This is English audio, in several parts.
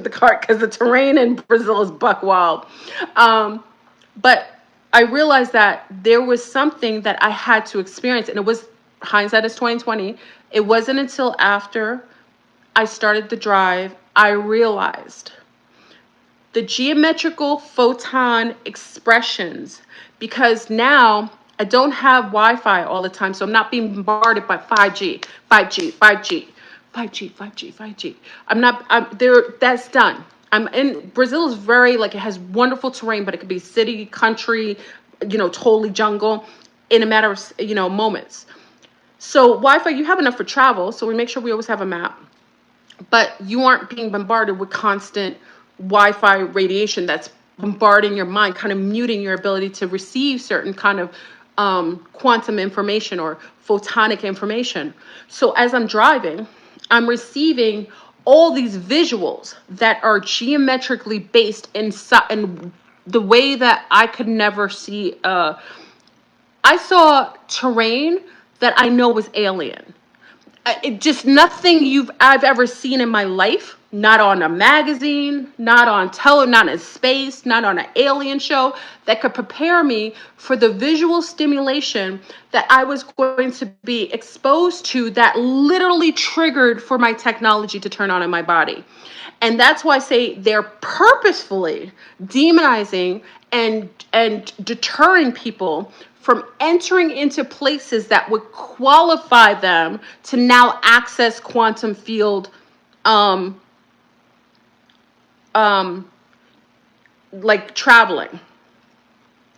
the cart because the terrain in Brazil is buck wild. But I realized that there was something that I had to experience, and it was, hindsight is 2020. It wasn't until after I started the drive I realized the geometrical photon expressions, because now I don't have Wi-Fi all the time, so I'm not being bombarded by 5G, 5G, 5G, 5G, 5G, 5G. I'm there. That's done. I'm in Brazil is very, like, it has wonderful terrain, but it could be city, country, totally jungle in a matter of, moments. So Wi-Fi, you have enough for travel. So we make sure we always have a map, but you aren't being bombarded with constant Wi-Fi radiation that's bombarding your mind, kind of muting your ability to receive certain kind of quantum information or photonic information. So as I'm driving, I'm receiving all these visuals that are geometrically based in the way that I could never see. I saw terrain that I know was alien. Just nothing I've ever seen in my life. Not on a magazine, not on not in space, not on an alien show, that could prepare me for the visual stimulation that I was going to be exposed to, that literally triggered for my technology to turn on in my body. And that's why I say they're purposefully demonizing and deterring people from entering into places that would qualify them to now access quantum field, like traveling.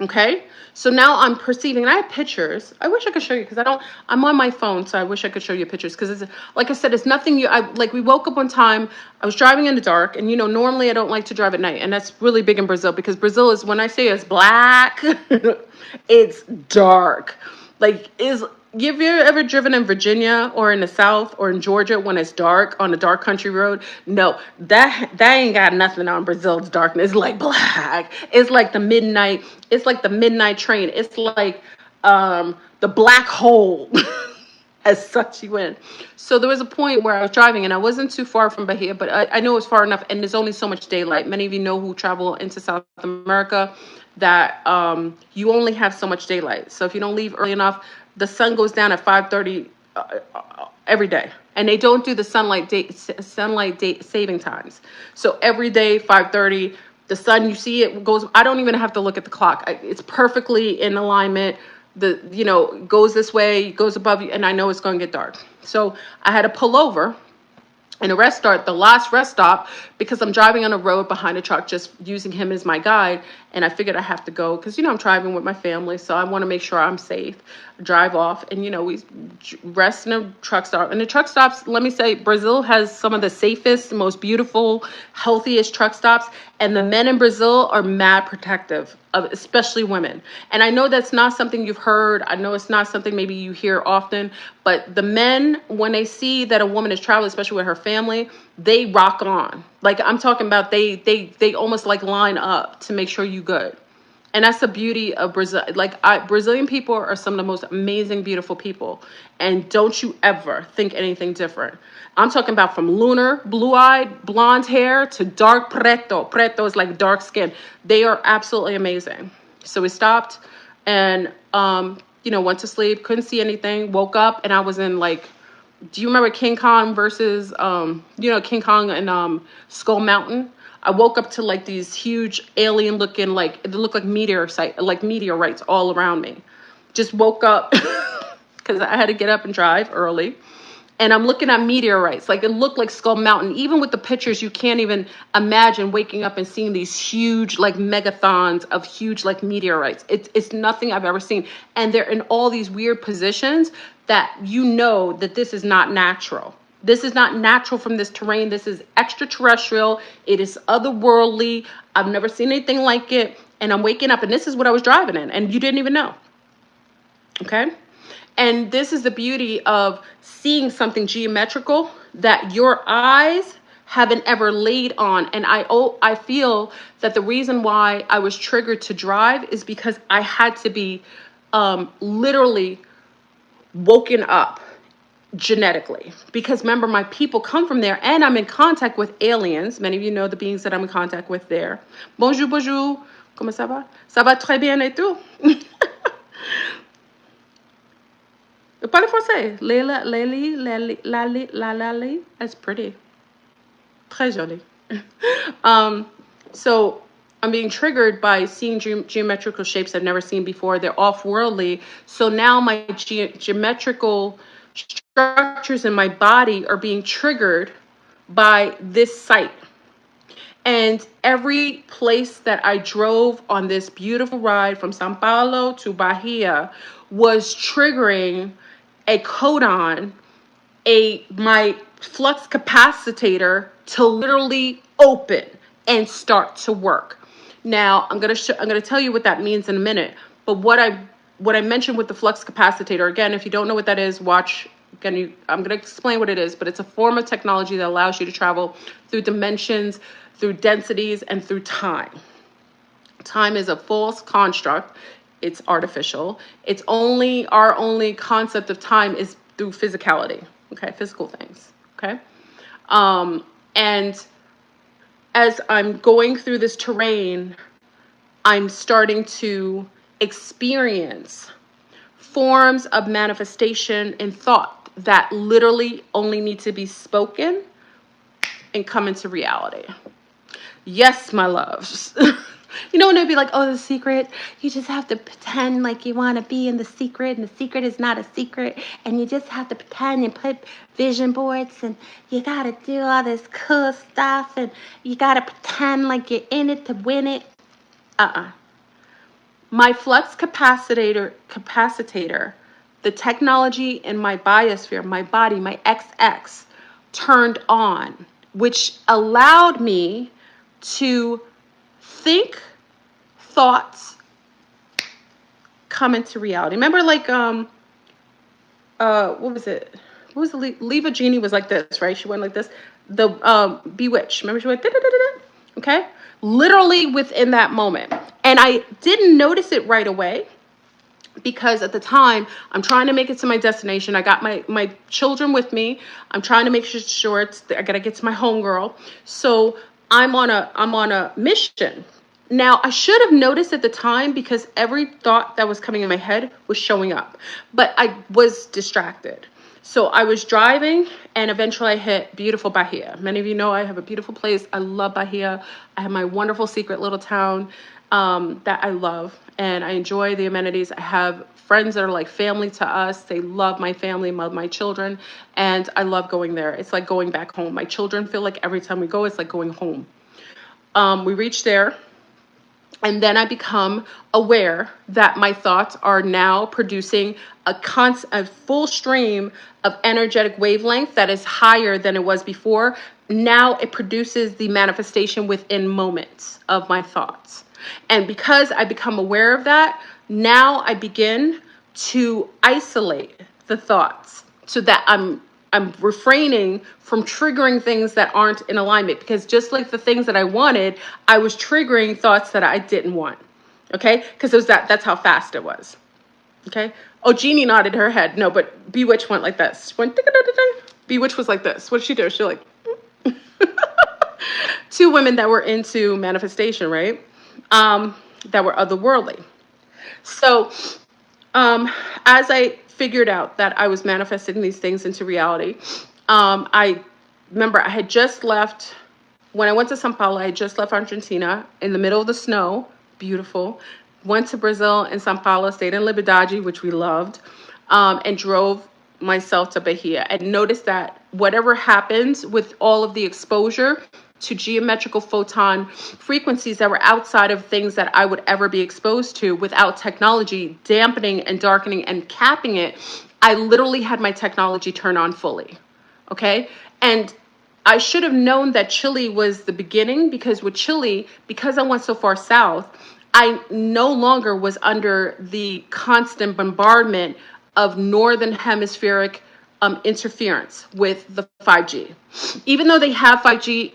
Okay, so now I'm perceiving, and I have pictures. I wish I could show you, because I'm on my phone, so I wish I could show you pictures, because it's, like I said, it's nothing like, we woke up one time, I was driving in the dark, and normally I don't like to drive at night, and that's really big in Brazil, because Brazil is, when I say it's black, it's dark. Like, have you ever driven in Virginia or in the South or in Georgia when it's dark on a dark country road? No, that ain't got nothing on Brazil's darkness. It's like black. It's like the midnight. It's like the midnight train. It's like the black hole has sucked you in. So there was a point where I was driving, and I wasn't too far from Bahia, but I know it's far enough, and there's only so much daylight. Many of you know who travel into South America that you only have so much daylight. So if you don't leave early enough, the sun goes down at 5:30 every day, and they don't do the sunlight saving times. So every day 5:30, the sun, you see it goes. I don't even have to look at the clock. It's perfectly in alignment. Goes this way, goes above you, and I know it's going to get dark. So I had to pull over in a the last rest stop, because I'm driving on a road behind a truck, just using him as my guide. And I figured I have to go, because, I'm driving with my family, so I want to make sure I'm safe. Drive off, and, we rest in a truck stop. And the truck stops, let me say, Brazil has some of the safest, most beautiful, healthiest truck stops. And the men in Brazil are mad protective of, especially women. And I know that's not something you've heard. I know it's not something maybe you hear often, but the men, when they see that a woman is traveling, especially with her family, they rock on. Like, I'm talking about, they almost like line up to make sure you good. And that's the beauty of Brazil. Like, Brazilian people are some of the most amazing, beautiful people. And don't you ever think anything different. I'm talking about from lunar, blue-eyed, blonde hair to dark preto. Preto is like dark skin. They are absolutely amazing. So we stopped and, went to sleep. Couldn't see anything. Woke up, and I was in, like, do you remember King Kong versus, King Kong and Skull Mountain? I woke up to, like, these huge alien looking, like, it looked like meteorites all around me. Just woke up because I had to get up and drive early. And I'm looking at meteorites. Like, it looked like Skull Mountain. Even with the pictures, you can't even imagine waking up and seeing these huge, like, megathons of huge, like, meteorites. It's nothing I've ever seen. And they're in all these weird positions that that this is not natural. This is not natural from this terrain. This is extraterrestrial. It is otherworldly. I've never seen anything like it. And I'm waking up, and this is what I was driving in, and you didn't even know. Okay? And this is the beauty of seeing something geometrical that your eyes haven't ever laid on. And I feel that the reason why I was triggered to drive is because I had to be literally woken up genetically, because remember, my people come from there, and I'm in contact with aliens. Many of you know the beings that I'm in contact with there. Bonjour, bonjour. Comment ça va? Ça va très bien et tout. Je parle français. Leila, Lali, Lali, Lali, Lali. That's pretty. Très joli. So I'm being triggered by seeing geometrical shapes I've never seen before. They're off-worldly. So now my geometrical structures in my body are being triggered by this sight. And every place that I drove on this beautiful ride from Sao Paulo to Bahia was triggering a codon, my flux capacitor to literally open and start to work. Now I'm gonna tell you what that means in a minute. But what I mentioned with the flux capacitor, again, if you don't know what that is, watch. Again, I'm gonna explain what it is. But it's a form of technology that allows you to travel through dimensions, through densities, and through time. Time is a false construct. It's artificial. It's only, our only concept of time is through physicality. Okay, physical things. Okay, and as I'm going through this terrain, I'm starting to experience forms of manifestation and thought that literally only need to be spoken and come into reality. Yes, my loves. You know, when it'd be like, oh, the secret, you just have to pretend like you want to be in the secret, and the secret is not a secret, and you just have to pretend and put vision boards, and you got to do all this cool stuff, and you got to pretend like you're in it to win it. My flux capacitor, the technology in my biosphere, my body, my XX, turned on, which allowed me to think thoughts come into reality. Remember, like, what was it? What was the Leave a Genie was like this, right? She went like this. The Bewitched. Remember, she went da-da-da-da-da? Okay? Literally within that moment. And I didn't notice it right away, because at the time I'm trying to make it to my destination. I got my children with me. I'm trying to make sure I gotta get to my homegirl. So I'm on a mission. Now, I should have noticed at the time, because every thought that was coming in my head was showing up, but I was distracted. So I was driving, and eventually I hit beautiful Bahia. Many of you know I have a beautiful place. I love Bahia. I have my wonderful secret little town that I love, and I enjoy the amenities. I have friends that are like family to us. They love my family, love my children, and I love going there. It's like going back home. My children feel like every time we go, it's like going home. We reach there, and then I become aware that my thoughts are now producing a full stream of energetic wavelength that is higher than it was before. Now it produces the manifestation within moments of my thoughts. And because I become aware of that, now I begin to isolate the thoughts so that I'm refraining from triggering things that aren't in alignment, because just like the things that I wanted, I was triggering thoughts that I didn't want. Okay, because it was that's how fast it was. Okay. Oh, Jeannie nodded her head. No, but Bewitched went like this. Bewitched was like this. What did she do? She like two women that were into manifestation, right? That were otherworldly. So as I figured out that I was manifesting these things into reality, I remember I had just left, when I went to Sao Paulo, I had just left Argentina in the middle of the snow, beautiful, went to Brazil and Sao Paulo, stayed in Liberdade, which we loved, and drove myself to Bahia, and noticed that whatever happens with all of the exposure to geometrical photon frequencies that were outside of things that I would ever be exposed to without technology dampening and darkening and capping it, I literally had my technology turn on fully. Okay. And I should have known that Chile was the beginning, because with Chile, because I went so far south, I no longer was under the constant bombardment of northern hemispheric interference with the 5G. Even though they have 5G,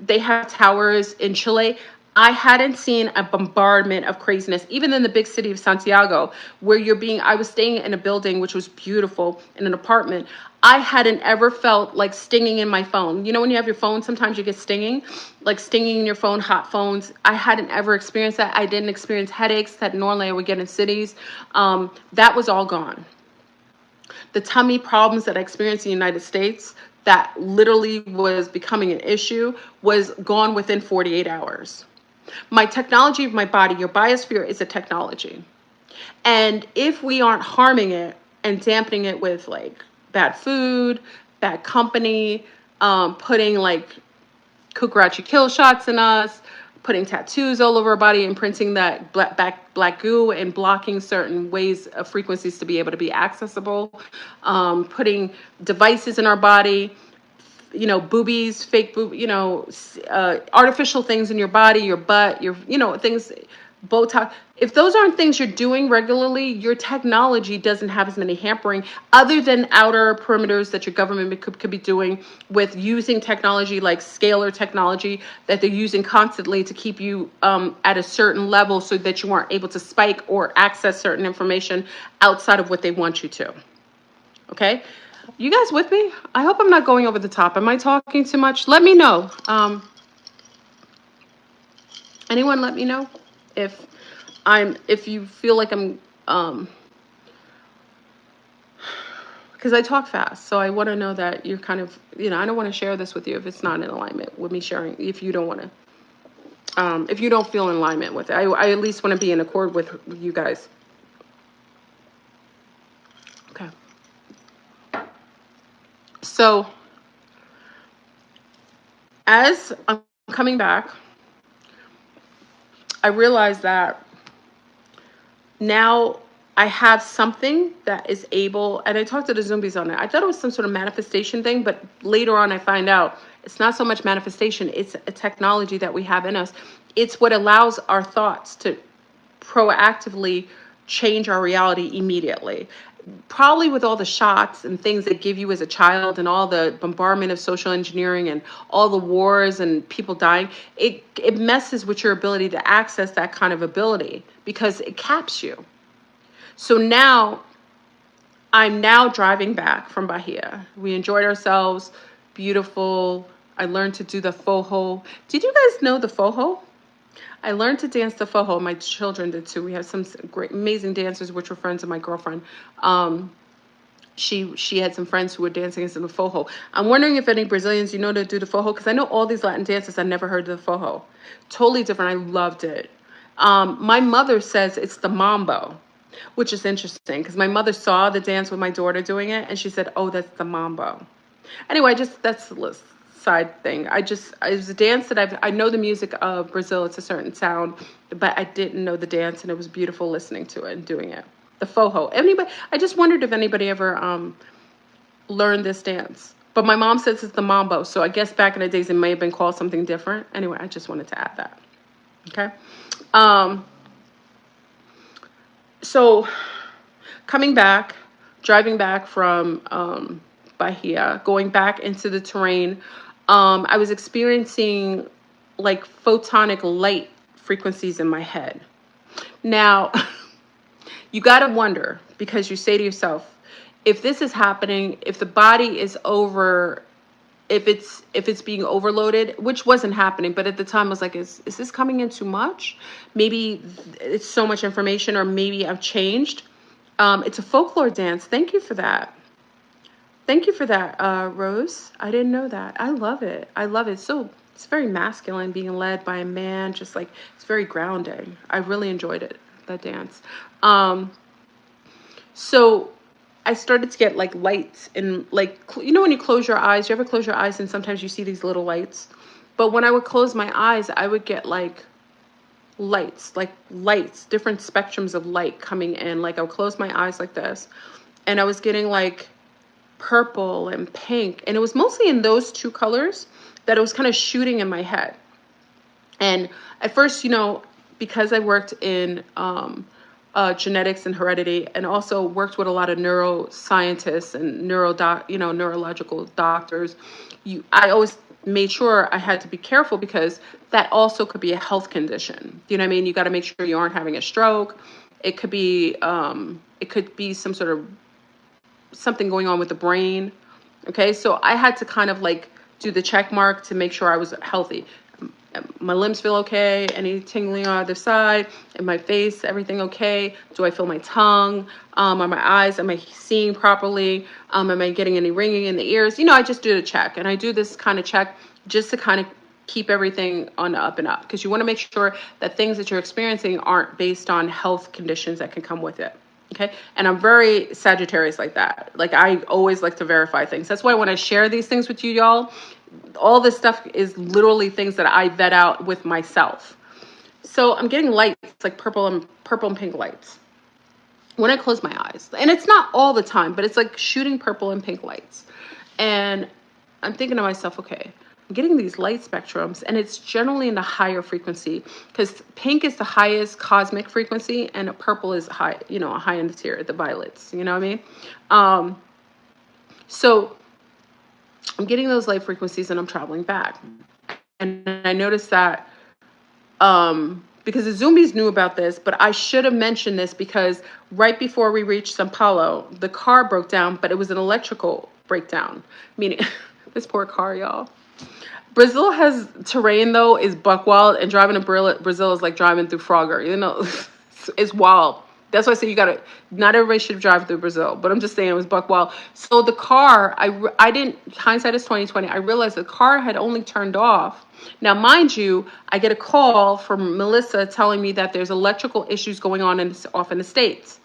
they have towers in Chile, I hadn't seen a bombardment of craziness, even in the big city of Santiago, where I was staying in a building which was beautiful, in an apartment. I hadn't ever felt like stinging in my phone. You know, when you have your phone, sometimes you get stinging, like stinging in your phone, hot phones. I hadn't ever experienced that. I didn't experience headaches that normally I would get in cities. That was all gone. The tummy problems that I experienced in the United States, that literally was becoming an issue, was gone within 48 hours. My technology of my body, your biosphere is a technology. And if we aren't harming it and dampening it with like bad food, bad company, putting like Kukarachi kill shots in us, putting tattoos all over our body, imprinting that black goo and blocking certain ways of frequencies to be able to be accessible, putting devices in our body, you know, boobies, fake boob, you know, artificial things in your body, your butt, your, you know, things, Botox. If those aren't things you're doing regularly, your technology doesn't have as many hampering, other than outer perimeters that your government could be doing with using technology like scalar technology that they're using constantly to keep you at a certain level so that you aren't able to spike or access certain information outside of what they want you to. Okay? You guys with me? I hope I'm not going over the top. Am I talking too much? Let me know. Anyone let me know if you feel like I'm, because I talk fast. So I want to know that you're kind of, you know, I don't want to share this with you if it's not in alignment with me sharing, if you don't want to, if you don't feel in alignment with it. I at least want to be in accord with you guys. Okay. So as I'm coming back, I realized that now I have something that is able, and I talked to the zombies on it. I thought it was some sort of manifestation thing, but later on I find out it's not so much manifestation. It's a technology that we have in us. It's what allows our thoughts to proactively change our reality immediately. Probably with all the shots and things they give you as a child and all the bombardment of social engineering and all the wars and people dying, it messes with your ability to access that kind of ability because it caps you. So now I'm now driving back from Bahia. We enjoyed ourselves. Beautiful. I learned to do the fojo. Did you guys know the fojo? I learned to dance the fojo. My children did too. We have some great, amazing dancers, which were friends of my girlfriend. She had some friends who were dancing in the fojo. I'm wondering if any Brazilians, you know, to do the fojo, because I know all these Latin dances. I never heard of the fojo. Totally different. I loved it. My mother says it's the mambo, which is interesting because my mother saw the dance with my daughter doing it, and she said, "Oh, that's the mambo." Anyway, that's the side thing. It was a dance that I know the music of Brazil. It's a certain sound, but I didn't know the dance, and it was beautiful listening to it and doing it. The fojo. Anybody? I just wondered if anybody ever learned this dance. But my mom says it's the mambo, so I guess back in the days it may have been called something different. Anyway, I just wanted to add that. Okay. So coming back, driving back from Bahia, going back into the terrain, I was experiencing like photonic light frequencies in my head. Now, you got to wonder, because you say to yourself, if this is happening, if the body is if it's being overloaded, which wasn't happening, but at the time I was like, is this coming in too much? Maybe it's so much information, or maybe I've changed. It's a folklore dance. Thank you for that. Thank you for that, Rose. I didn't know that. I love it. I love it. So it's very masculine, being led by a man, just like, it's very grounding. I really enjoyed it, that dance. So I started to get like lights, and like, you know, when you close your eyes, you ever close your eyes and sometimes you see these little lights? But when I would close my eyes, I would get like lights, different spectrums of light coming in. Like I would close my eyes like this, and I was getting like purple and pink, and it was mostly in those two colors that it was kind of shooting in my head. And at first, you know, because I worked in genetics and heredity, and also worked with a lot of neuroscientists and neurological doctors, I always made sure I had to be careful because that also could be a health condition. You know what I mean? You got to make sure you aren't having a stroke. It could be some sort of something going on with the brain. Okay, so I had to kind of like do the check mark to make sure I was healthy. My limbs feel okay, any tingling on either side, in my face, everything okay? Do I feel my tongue? Are my eyes, am I seeing properly? Am I getting any ringing in the ears? You know, I just do the check, and I do this kind of check just to kind of keep everything on the up and up, because you want to make sure that things that you're experiencing aren't based on health conditions that can come with it. Okay. And I'm very Sagittarius like that. Like, I always like to verify things. That's why when I share these things with you, y'all, all this stuff is literally things that I vet out with myself. So I'm getting lights, like purple and pink lights when I close my eyes. And it's not all the time, but it's like shooting purple and pink lights. And I'm thinking to myself, okay, I'm getting these light spectrums, and it's generally in the higher frequency, because pink is the highest cosmic frequency and purple is high, you know, a high end tier, the violets, you know what I mean? So I'm getting those light frequencies and I'm traveling back. And I noticed that because the Zoomies knew about this, but I should have mentioned this, because right before we reached Sao Paulo, the car broke down, but it was an electrical breakdown, meaning this poor car, y'all. Brazil has terrain, though, is buck wild, and driving to Brazil is like driving through Frogger. You know, it's wild. That's why I say you gotta. Not everybody should drive through Brazil, but I'm just saying it was buck wild. So the car, I didn't. Hindsight is 2020. I realized the car had only turned off. Now, mind you, I get a call from Melissa telling me that there's electrical issues going on off in the States,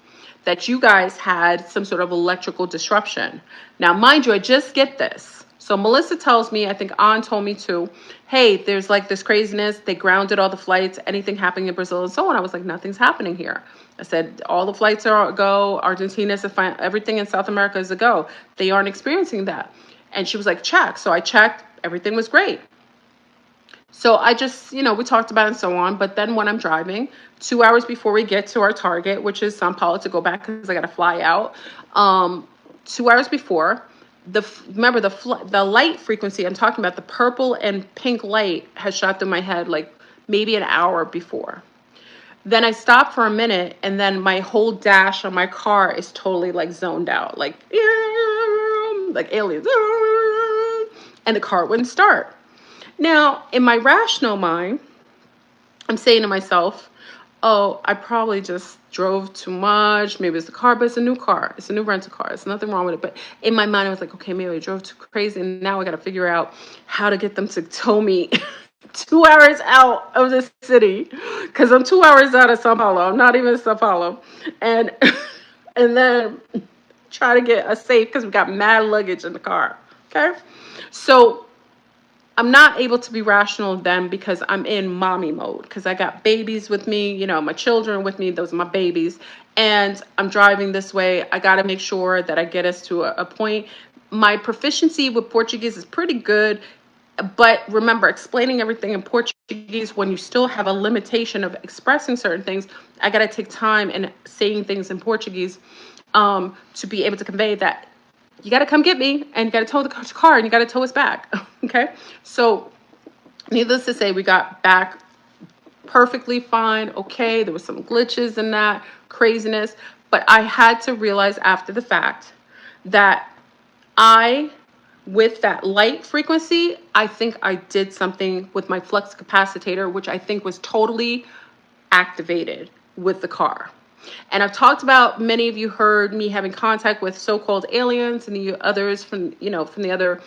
that you guys had some sort of electrical disruption. Now, mind you, I just get this. So Melissa tells me, I think An told me too, hey, there's like this craziness. They grounded all the flights, anything happening in Brazil and so on. I was like, nothing's happening here. I said, all the flights are a go. Argentina's a fine. Everything in South America is a go. They aren't experiencing that. And she was like, check. So I checked. Everything was great. So I just, you know, we talked about it and so on. But then when I'm driving, 2 hours before we get to our target, which is Sao Paulo, to go back because I got to fly out, 2 hours before, remember the light frequency I'm talking about, the purple and pink light has shot through my head like maybe an hour before. Then I stopped for a minute, and then my whole dash on my car is totally like zoned out, like aliens, and the car wouldn't start. Now, in my rational mind, I'm saying to myself, oh, I probably just drove too much. Maybe it's the car, but it's a new car. It's a new rental car. There's nothing wrong with it. But in my mind, I was like, okay, maybe I drove too crazy. And now I got to figure out how to get them to tow me 2 hours out of the city, because I'm 2 hours out of Sao Paulo. I'm not even in Sao Paulo. And then try to get us safe, because we got mad luggage in the car. Okay. So I'm not able to be rational then, because I'm in mommy mode, because I got babies with me, you know, my children with me. Those are my babies. And I'm driving this way. I got to make sure that I get us to a point. My proficiency with Portuguese is pretty good. But remember, explaining everything in Portuguese when you still have a limitation of expressing certain things, I got to take time and saying things in Portuguese to be able to convey that you got to come get me, and you got to tow the car, and you got to tow us back. Okay. So needless to say, we got back perfectly fine. Okay. There was some glitches in that craziness, but I had to realize after the fact that with that light frequency, I think I did something with my flux capacitor, which I think was totally activated with the car. And I've talked about, many of you heard me having contact with so-called aliens and the others from the other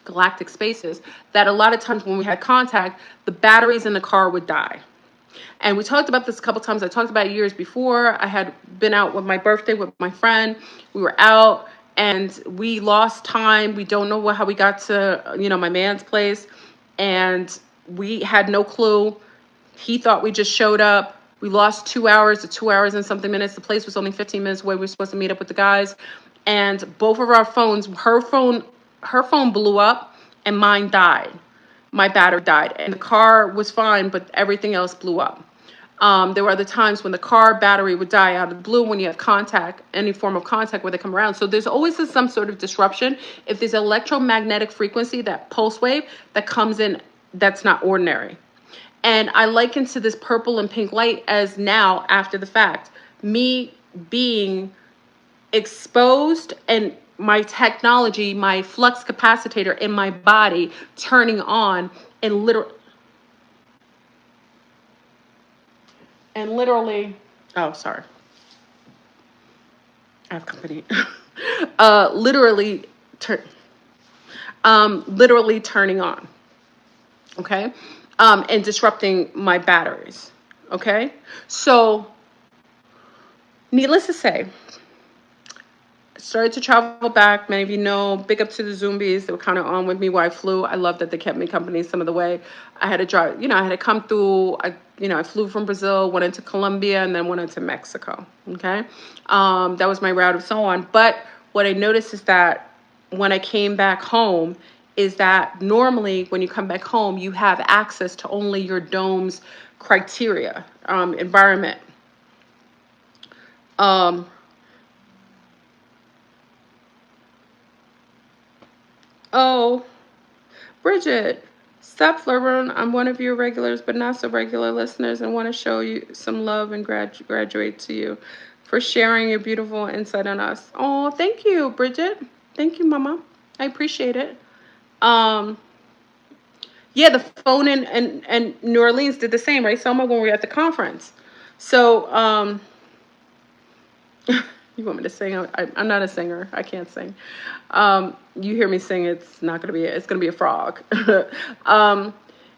galactic spaces, that a lot of times when we had contact, the batteries in the car would die. And we talked about this a couple times. I talked about it years before. I had been out with my birthday with my friend. We were out and we lost time. We don't know how we got to, my man's place. And we had no clue. He thought we just showed up. We lost 2 hours to 2 hours and something minutes. The place was only 15 minutes away. We were supposed to meet up with the guys. And both of our phones, her phone blew up and mine died. My battery died. And the car was fine, but everything else blew up. There were other times when the car battery would die out of the blue when you have contact, any form of contact where they come around. So there's always some sort of disruption. If there's electromagnetic frequency, that pulse wave that comes in, that's not ordinary. And I liken to this purple and pink light as now, after the fact, me being exposed and my technology, my flux capacitor in my body turning on and literally, oh, sorry, I have company. Literally, literally turning on, okay, and disrupting my batteries, okay. So, needless to say, started to travel back. Many of you know, big up to the Zombies. They were kind of on with me while I flew. I love that they kept me company some of the way. I had to drive, I had to come through. I flew from Brazil, went into Colombia, and then went into Mexico. Okay. That was my route and so on. But what I noticed is that when I came back home, is that normally when you come back home, you have access to only your dome's criteria, environment. Oh, Bridget, stop, Fleur. I'm one of your regulars, but not so regular listeners, and want to show you some love and graduate to you for sharing your beautiful insight on us. Oh, thank you, Bridget. Thank you, Mama. I appreciate it. Yeah, the phone in New Orleans did the same, right, Selma, when we were at the conference. So, you want me to sing? I'm not a singer. I can't sing. You hear me sing, it's not going to be, it's going to be a frog.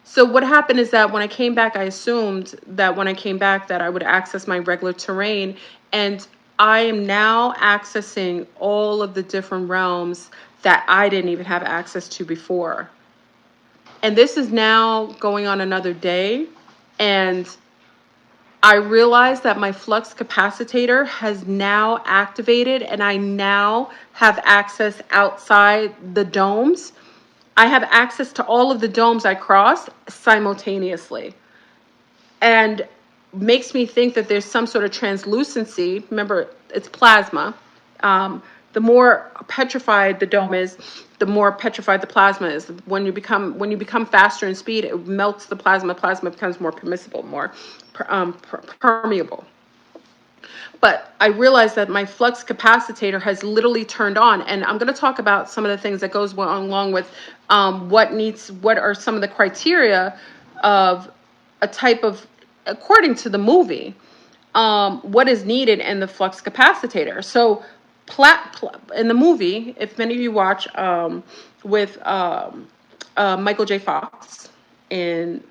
So what happened is that when I came back, I assumed that when I came back that I would access my regular terrain. And I am now accessing all of the different realms that I didn't even have access to before. And this is now going on another day. And I realized that my flux capacitor has now activated and I now have access outside the domes. I have access to all of the domes I cross simultaneously. And makes me think that there's some sort of translucency. Remember, it's plasma. The more petrified the dome is, the more petrified the plasma is. When you become faster in speed, it melts the plasma. Plasma becomes more permissible, more permeable. But I realized that my flux capacitor has literally turned on, and I'm going to talk about some of the things that goes along with what are some of the criteria of a type of, according to the movie, what is needed in the flux capacitor. So in the movie, if many of you watch with Michael J. Fox in